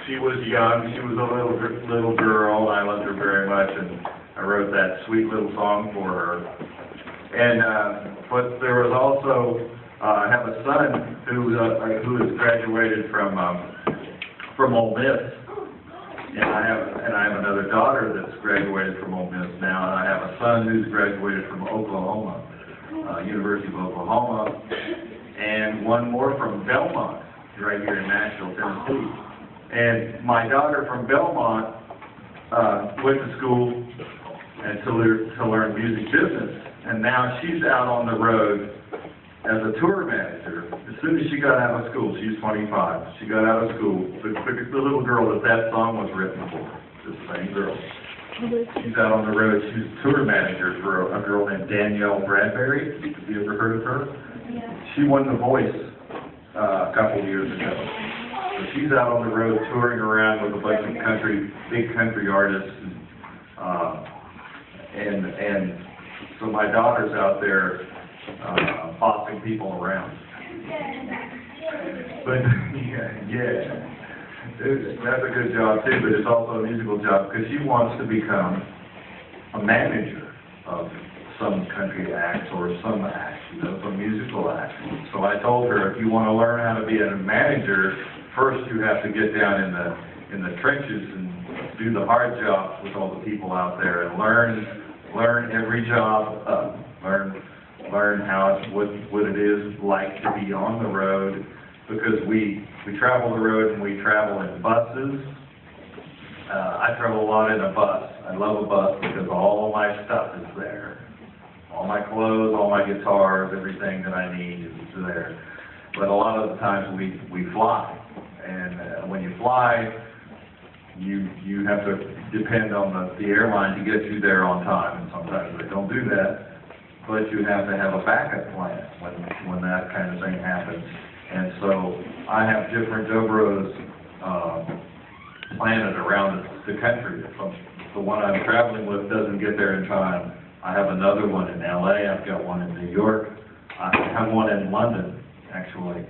she was young. She was a little girl. I loved her very much, and I wrote that sweet little song for her. And but there was also I have a son who has graduated from Ole Miss, and I have another daughter that's graduated from Ole Miss now, and I have a son who's graduated from Oklahoma, University of Oklahoma, and one more from Belmont, right here in Nashville, Tennessee. And my daughter from Belmont went to school and to learn music business, and now she's out on the road as a tour manager. As soon as she got out of school, she's 25. She got out of school. The little girl that song was written for, the same girl. She's out on the road. She's a tour manager for a girl named Danielle Bradbury. Have you ever heard of her? Yeah. She won The Voice a couple years ago. So she's out on the road touring around with a bunch of big country artists, and so my daughter's out there bossing people around. But yeah, that's a good job too. But it's also a musical job because she wants to become a manager of some country acts or some acts, some musical acts. So I told her, if you want to learn how to be a manager, first you have to get down in the trenches and do the hard jobs with all the people out there and learn every job, learn how what it is like to be on the road, because we travel the road and we travel in buses. I travel a lot in a bus. I love a bus because all my stuff is there. All my clothes, all my guitars, everything that I need is there. But a lot of the times we fly, and when you fly, you have to depend on the airline to get you there on time, and sometimes they don't do that. But you have to have a backup plan when that kind of thing happens. And so I have different dobros planted around the country. If the one I'm traveling with doesn't get there in time, I have another one in LA, I've got one in New York, I have one in London, actually.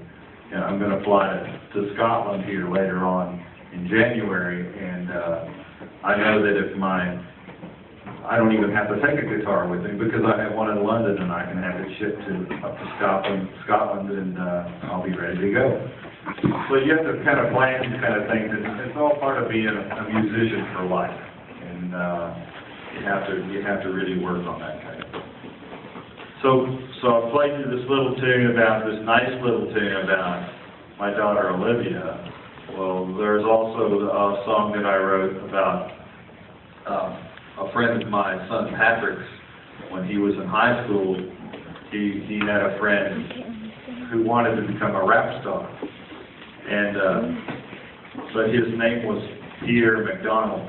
And I'm going to fly to Scotland here later on in January, and I know that if I don't even have to take a guitar with me because I have one in London and I can have it shipped up to Scotland, and I'll be ready to go. So you have to kind of plan these kind of things, and it's all part of being a musician for life, and you have to really work on that kind of thing. So I played you this nice little tune about my daughter Olivia. Well, there's also a song that I wrote about a friend of my son Patrick's. When he was in high school, he had a friend who wanted to become a rap star, and but his name was Pierre McDonald,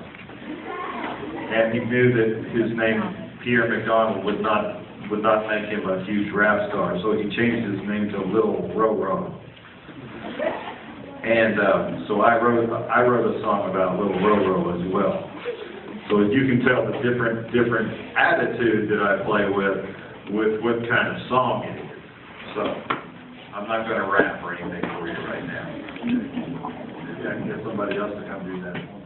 and he knew that his name Pierre McDonald would not make him a huge rap star, so he changed his name to Little Roro. And so I wrote a song about Little Roro as well. So you can tell the different attitude that I play with what kind of song it is. So I'm not going to rap or anything for you right now. Maybe I can get somebody else to come do that.